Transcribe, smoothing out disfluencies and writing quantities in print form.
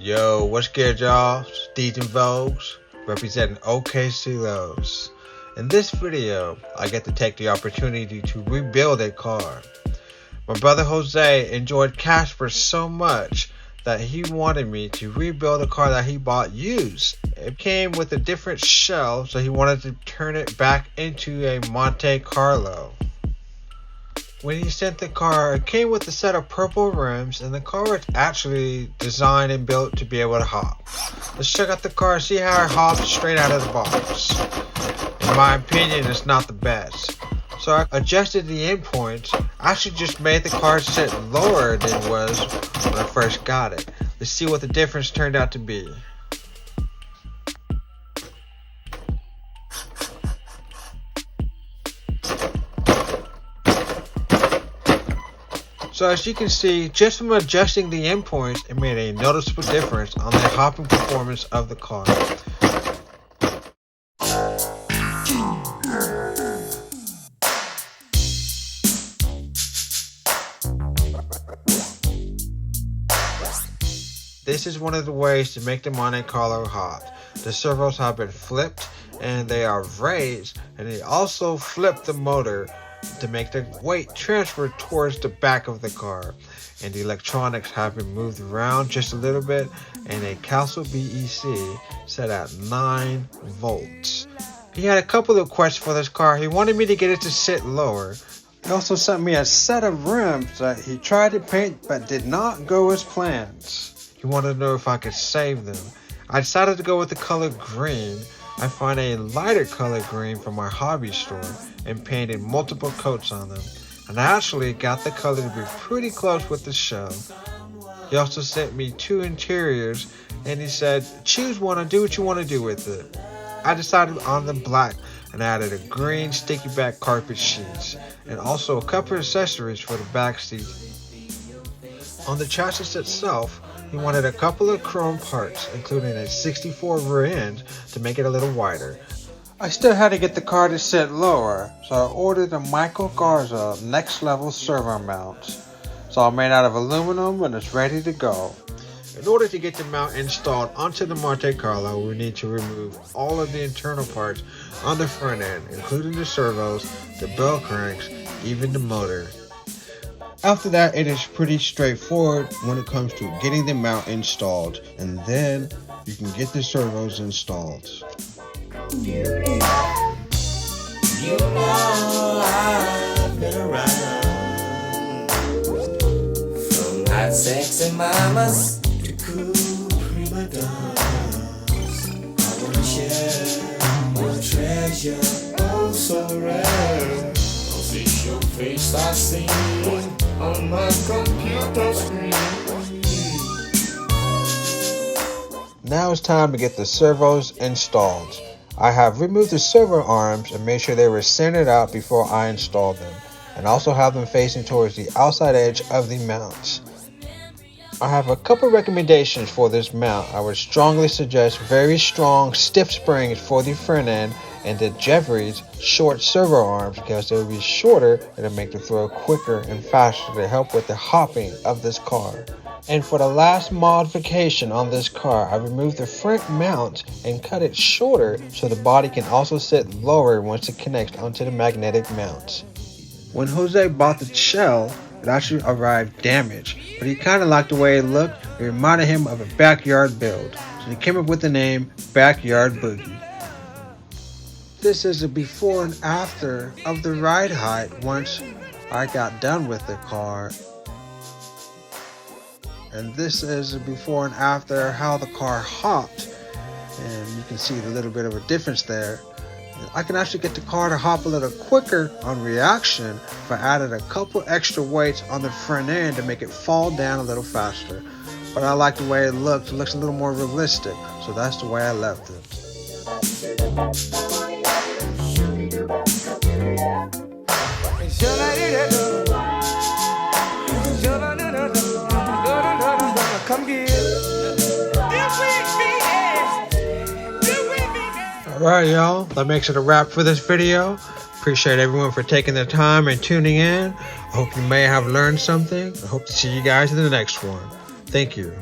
Yo, what's good, y'all? Steeds and Vogues, representing OKC-LOWS. In this video, I get to take the opportunity to rebuild a car. My brother Jose enjoyed Casper so much that he wanted me to rebuild a car that he bought used. It came with a different shell, so he wanted to turn it back into a Monte Carlo. When he sent the car, it came with a set of purple rims, and the car was actually designed and built to be able to hop. Let's check out the car and see how it hops straight out of the box. In my opinion, it's not the best. So I adjusted the endpoints. I actually just made the car sit lower than it was when I first got it. Let's see what the difference turned out to be. So as you can see, just from adjusting the endpoints, it made a noticeable difference on the hopping performance of the car. This is one of the ways to make the Monte Carlo hop. The servos have been flipped and they are raised, and they also flip the motor to make the weight transfer towards the back of the car, and the electronics have been moved around just a little bit, and a Castle BEC set at 9 volts. He had a couple of requests for this car. He wanted me to get it to sit lower. He also sent me a set of rims that he tried to paint but did not go as planned. He wanted to know if I could save them. I decided to go with the color green. I found a lighter color green from our hobby store and painted multiple coats on them. And I actually got the color to be pretty close with the shell. He also sent me 2 interiors, and he said, choose one and do what you want to do with it. I decided on the black and added a green sticky back carpet sheets and also a couple of accessories for the back seat. On the chassis itself, he wanted a couple of chrome parts, including a 64 rear end to make it a little wider. I still had to get the car to sit lower, so I ordered a Michael Garza next level servo mount. It's all made out of aluminum and it's ready to go. In order to get the mount installed onto the Monte Carlo, we need to remove all of the internal parts on the front end, including the servos, the bell cranks, even the motor. After that, it is pretty straightforward when it comes to getting the mount installed, and then you can get the servos installed. You know I've been around, from hot sexy mamas to cool prima donnas. I wanna share your treasure, oh so rare. It's your face I see on my computer screen. Now it's time to get the servos installed. I have removed the servo arms and made sure they were centered out before I installed them, and also have them facing towards the outside edge of the mounts. I have a couple recommendations for this mount. I would strongly suggest very strong stiff springs for the front end and the Jeffries short servo arms, because they will be shorter and it'll make the throw quicker and faster to help with the hopping of this car. And for the last modification on this car, I removed the front mount and cut it shorter so the body can also sit lower once it connects onto the magnetic mount. When Jose bought the shell, it actually arrived damaged, but he kind of liked the way it looked. It reminded him of a BackYard build, so he came up with the name BackYard Boogie. This is a before and after of the ride height once I got done with the car. And this is a before and after how the car hopped. And you can see a little bit of a difference there. I can actually get the car to hop a little quicker on reaction if I added a couple extra weights on the front end to make it fall down a little faster. But I like the way it looks. It looks a little more realistic. So that's the way I left it. Alright y'all, that makes it a wrap for this video. Appreciate everyone for taking their time and tuning in. I hope you may have learned something. I hope to see you guys in the next one. Thank you.